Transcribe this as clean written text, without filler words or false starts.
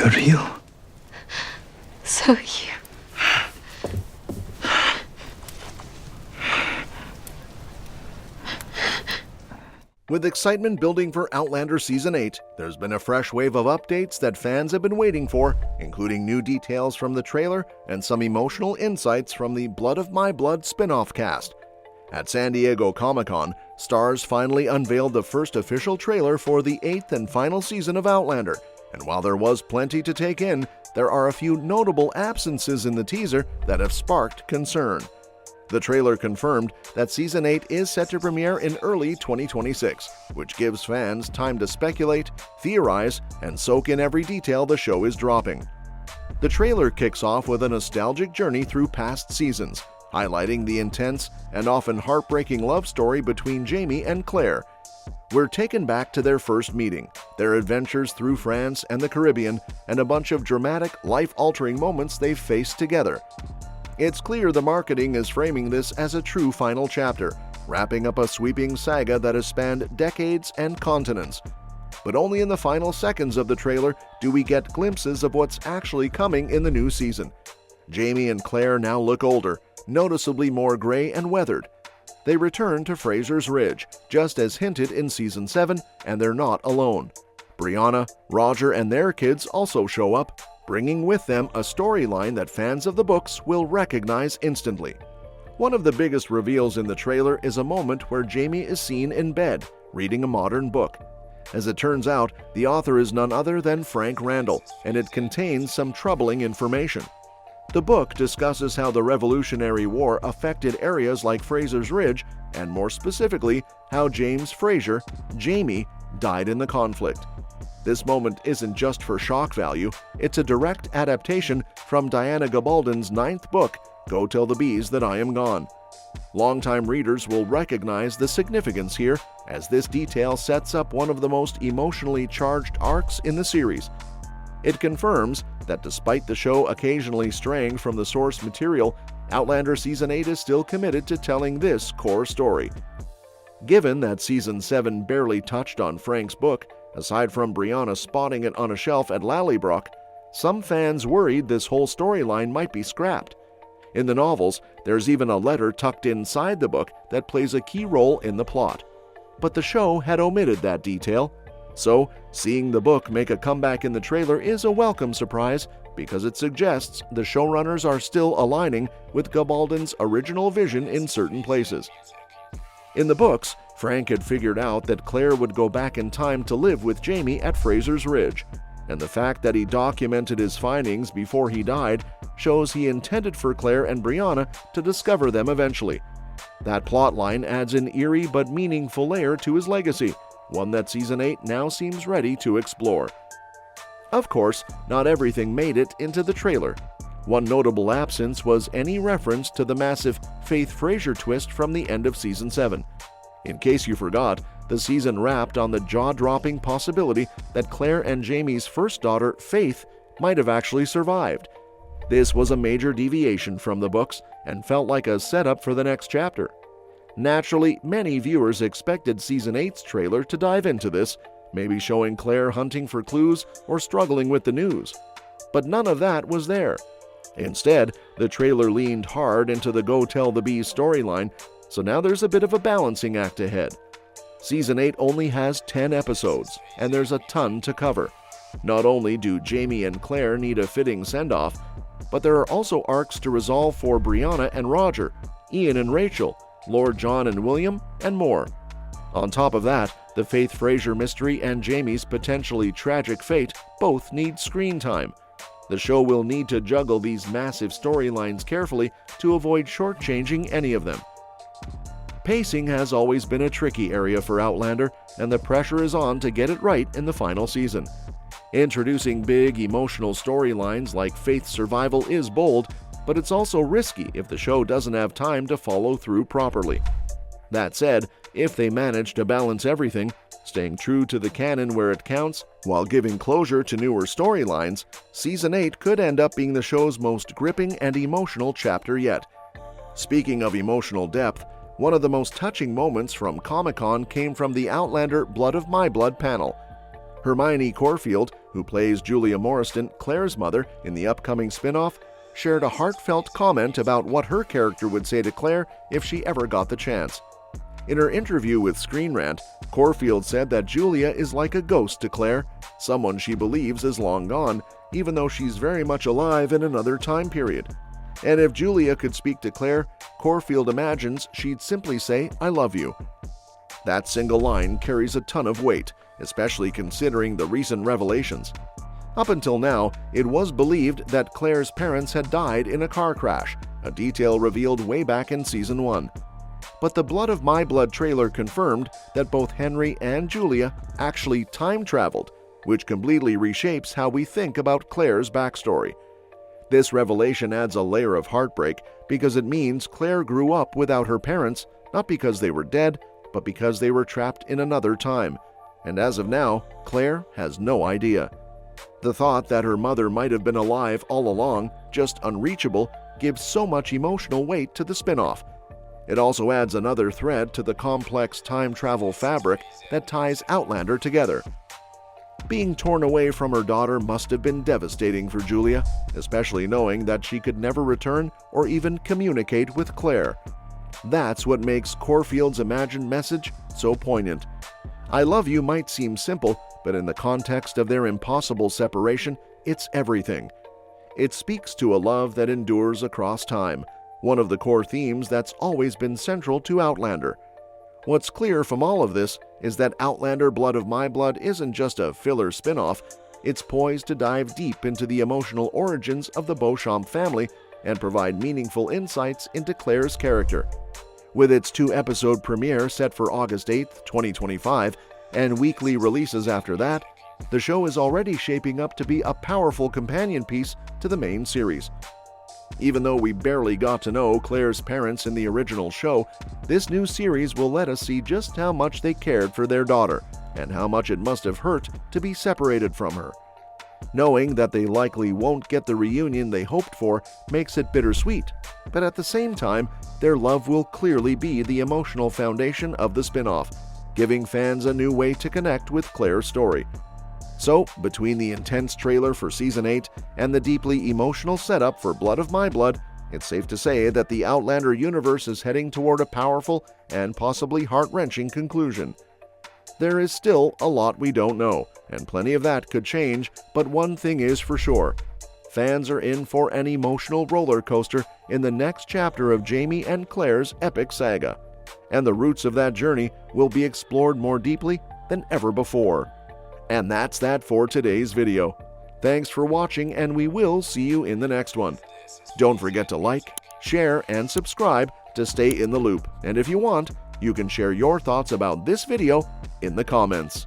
For real? So you... With excitement building for Outlander Season 8, there's been a fresh wave of updates that fans have been waiting for, including new details from the trailer and some emotional insights from the Blood of My Blood spin-off cast. At San Diego Comic-Con, Starz finally unveiled the first official trailer for the 8th and final season of Outlander, and while there was plenty to take in, there are a few notable absences in the teaser that have sparked concern. The trailer confirmed that Season 8 is set to premiere in early 2026, which gives fans time to speculate, theorize, and soak in every detail the show is dropping. The trailer kicks off with a nostalgic journey through past seasons, highlighting the intense and often heartbreaking love story between Jamie and Claire. We're taken back to their first meeting, their adventures through France and the Caribbean, and a bunch of dramatic, life-altering moments they've faced together. It's clear the marketing is framing this as a true final chapter, wrapping up a sweeping saga that has spanned decades and continents. But only in the final seconds of the trailer do we get glimpses of what's actually coming in the new season. Jamie and Claire now look older, noticeably more gray and weathered. They return to Frasers Ridge, just as hinted in Season 7, and they're not alone. Brianna, Roger, and their kids also show up, bringing with them a storyline that fans of the books will recognize instantly. One of the biggest reveals in the trailer is a moment where Jamie is seen in bed, reading a modern book. As it turns out, the author is none other than Frank Randall, and it contains some troubling information. The book discusses how the Revolutionary War affected areas like Frasers Ridge, and more specifically, how James Fraser, Jamie, died in the conflict. This moment isn't just for shock value, it's a direct adaptation from Diana Gabaldon's 9th book, Go Tell the Bees That I Am Gone. Longtime readers will recognize the significance here, as this detail sets up one of the most emotionally charged arcs in the series. It confirms that despite the show occasionally straying from the source material, Outlander Season 8 is still committed to telling this core story. Given that Season 7 barely touched on Frank's book, aside from Brianna spotting it on a shelf at Lallybrook, some fans worried this whole storyline might be scrapped. In the novels, there's even a letter tucked inside the book that plays a key role in the plot. But the show had omitted that detail. So, seeing the book make a comeback in the trailer is a welcome surprise because it suggests the showrunners are still aligning with Gabaldon's original vision in certain places. In the books, Frank had figured out that Claire would go back in time to live with Jamie at Frasers Ridge, and the fact that he documented his findings before he died shows he intended for Claire and Brianna to discover them eventually. That plotline adds an eerie but meaningful layer to his legacy, one that Season 8 now seems ready to explore. Of course, not everything made it into the trailer. One notable absence was any reference to the massive Faith Fraser twist from the end of Season 7. In case you forgot, the season wrapped on the jaw-dropping possibility that Claire and Jamie's first daughter, Faith, might have actually survived. This was a major deviation from the books and felt like a setup for the next chapter. Naturally, many viewers expected Season 8's trailer to dive into this, maybe showing Claire hunting for clues or struggling with the news. But none of that was there. Instead, the trailer leaned hard into the Go Tell the Bees storyline, so now there's a bit of a balancing act ahead. Season 8 only has 10 episodes, and there's a ton to cover. Not only do Jamie and Claire need a fitting send-off, but there are also arcs to resolve for Brianna and Roger, Ian and Rachel, Lord John and William, and more. On top of that, the Faith Fraser mystery and Jamie's potentially tragic fate both need screen time. The show will need to juggle these massive storylines carefully to avoid shortchanging any of them. Pacing has always been a tricky area for Outlander, and the pressure is on to get it right in the final season. Introducing big, emotional storylines like Faith's survival is bold, but it's also risky if the show doesn't have time to follow through properly. That said, if they manage to balance everything, staying true to the canon where it counts, while giving closure to newer storylines, Season 8 could end up being the show's most gripping and emotional chapter yet. Speaking of emotional depth, one of the most touching moments from Comic-Con came from the Outlander Blood of My Blood panel. Hermione Corfield, who plays Julia Morriston, Claire's mother, in the upcoming spin-off, shared a heartfelt comment about what her character would say to Claire if she ever got the chance. In her interview with Screen Rant, Corfield said that Julia is like a ghost to Claire, someone she believes is long gone, even though she's very much alive in another time period. And if Julia could speak to Claire, Corfield imagines she'd simply say, "I love you." That single line carries a ton of weight, especially considering the recent revelations. Up until now, it was believed that Claire's parents had died in a car crash, a detail revealed way back in Season 1. But the Blood of My Blood trailer confirmed that both Henry and Julia actually time-traveled, which completely reshapes how we think about Claire's backstory. This revelation adds a layer of heartbreak because it means Claire grew up without her parents, not because they were dead, but because they were trapped in another time. And as of now, Claire has no idea. The thought that her mother might have been alive all along, just unreachable, gives so much emotional weight to the spin-off. It also adds another thread to the complex time travel fabric that ties Outlander together. Being torn away from her daughter must have been devastating for Julia, especially knowing that she could never return or even communicate with Claire. That's what makes Corfield's imagined message so poignant. "I love you" might seem simple, but in the context of their impossible separation, it's everything. It speaks to a love that endures across time, one of the core themes that's always been central to Outlander. What's clear from all of this is that Outlander Blood of My Blood isn't just a filler spin-off, it's poised to dive deep into the emotional origins of the Beauchamp family and provide meaningful insights into Claire's character. With its 2-episode premiere set for August 8, 2025, and weekly releases after that, the show is already shaping up to be a powerful companion piece to the main series. Even though we barely got to know Claire's parents in the original show, this new series will let us see just how much they cared for their daughter and how much it must have hurt to be separated from her. Knowing that they likely won't get the reunion they hoped for makes it bittersweet, but at the same time, their love will clearly be the emotional foundation of the spin-off, giving fans a new way to connect with Claire's story. So, between the intense trailer for Season 8 and the deeply emotional setup for Blood of My Blood, it's safe to say that the Outlander universe is heading toward a powerful and possibly heart-wrenching conclusion. There is still a lot we don't know, and plenty of that could change, but one thing is for sure. Fans are in for an emotional roller coaster in the next chapter of Jamie and Claire's epic saga, and the roots of that journey will be explored more deeply than ever before. And that's that for today's video. Thanks for watching, and we will see you in the next one. Don't forget to like, share, and subscribe to stay in the loop. And if you want, you can share your thoughts about this video in the comments.